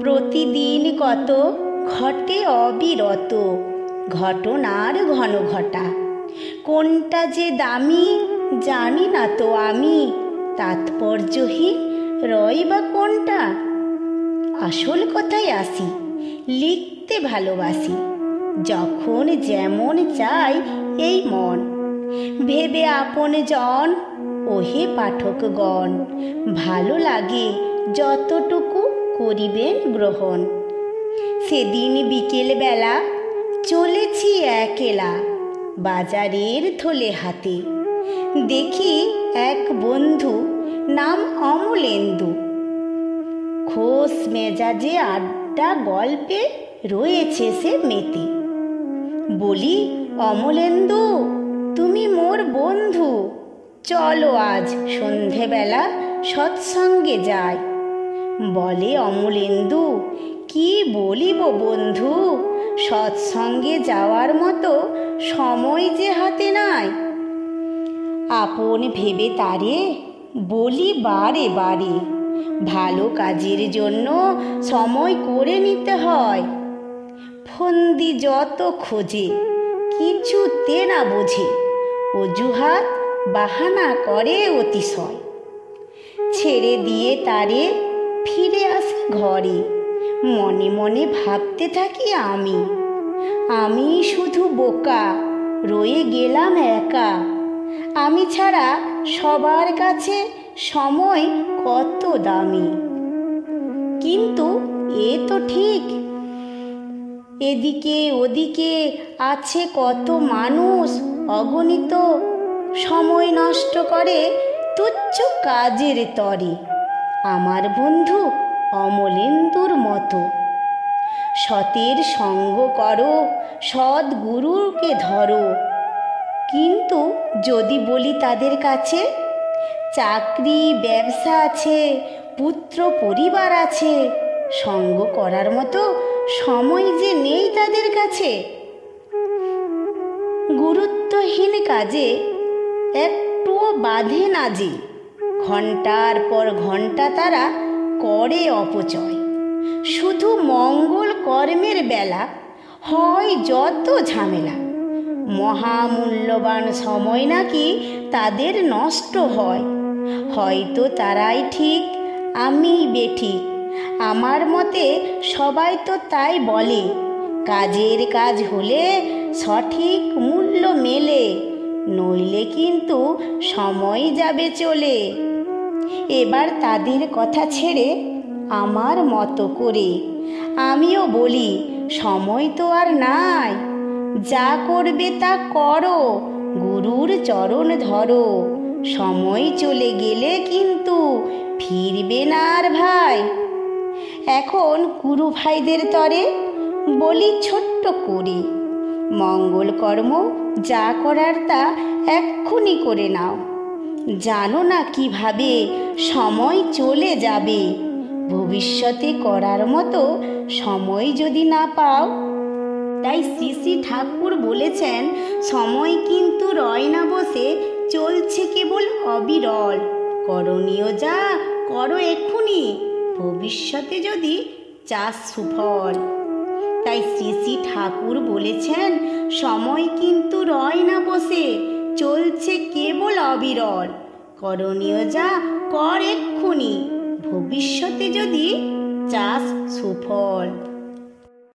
প্রতিদিন কত ঘটে অবিরত ঘটনার ঘন ঘটা। কোনটা যে দামি জানি না তো আমি, তাৎপর্যহীন রয় বা কোনটা। আসল কথায় আসি, লিখতে ভালোবাসি, যখন যেমন চাই এই মন। ভেবে আপন জন ওহে পাঠকগণ, ভালো লাগে যতটুকু করিবেন গ্রহণ। সেদিন বিকেলবেলা চলেছি একলা বাজারের থলে হাতে, দেখি এক বন্ধু নাম অমলেন্দু, খোশ মেজাজে আড্ডা গল্পে রয়েছে সে মেতে। বলি, অমলেন্দু তুমি মোর বন্ধু, চলো আজ সন্ধেবেলা সৎসঙ্গে যাই। বলে অমলেন্দু, কি বলিব বন্ধু, সৎসঙ্গে যাওয়ার মতো সময় যে হাতে নাই। আপন ভেবে তারে বলি বারে বারে, ভালো কাজের জন্য সময় করে নিতে হয়। ফন্দি যত খোঁজে কিছুতে না বোঝে, অজুহাত বাহানা করে অতিশয়। ছেড়ে দিয়ে তারে ফিরে আসি ঘরে, মনে মনে ভাবতে থাকি আমি শুধু বোকা, রয়ে গেলাম একা। আমি ছাড়া সবার কাছে সময় কত দামি। কিন্তু এ তো ঠিক, এদিকে ওদিকে আছে কত মানুষ অগণিত, সময় নষ্ট করে তুচ্ছ কাজের তরে। আমার বন্ধু অমলেন্দুর মতো। সতের সঙ্গ করো, সৎ গুরুকে ধরো। কিন্তু যদি বলি তাদের কাছে, চাকরি ব্যবসা আছে, পুত্র পরিবার আছে, সঙ্গ করার মতো সময় যে নেই তাদের কাছে। গুরুত্বহীন কাজে একটুও বাধে না যে, ঘন্টার পর ঘন্টা তারা করে অপচয়। শুধু মঙ্গল কর্মের বেলা হয় যত ঝামেলা। মহামূল্যবান সময় নাকি তাদের নষ্ট হয়। হয়তো তারাই ঠিক, আমি বেঠিক। আমার মতে সবাই তো তাই বলে, কাজের কাজ হলে সঠিক মূল্য মেলে, নইলে কিন্তু সময় যাবে চলে। এবার তাদের কথা ছেড়ে আমার মতো করে আমিও বলি, সময় তো আর নাই, যা করবে তা করো, গুরুর চরণ ধরো। সময় চলে গেলে কিন্তু ফিরবে না আর ভাই। এখন গুরু ভাইদের তরে বলি ছোট্ট করে, মঙ্গল কর্ম যা করার তা এক্ষুনি করে নাও। জানো না কিভাবে সময় চলে যাবে, ভবিষ্যতে করার মতো সময় যদি না পাও। তাই শ্রী শ্রী ঠাকুর বলেছেন, সময় কিন্তু রয় না বসে, চলছে কেবল অবিরল। করণীয় যা করো এক্ষুনি, ভবিষ্যতে যদি চাস সুফল। তাই শ্রী শ্রী ঠাকুর বলেছেন, সময় কিন্তু রয় না বসে, চলছে কেবল অবিরল। করণীয় যা কর এক্ষুনি, ভবিষ্যতে যদি চাস সুফল।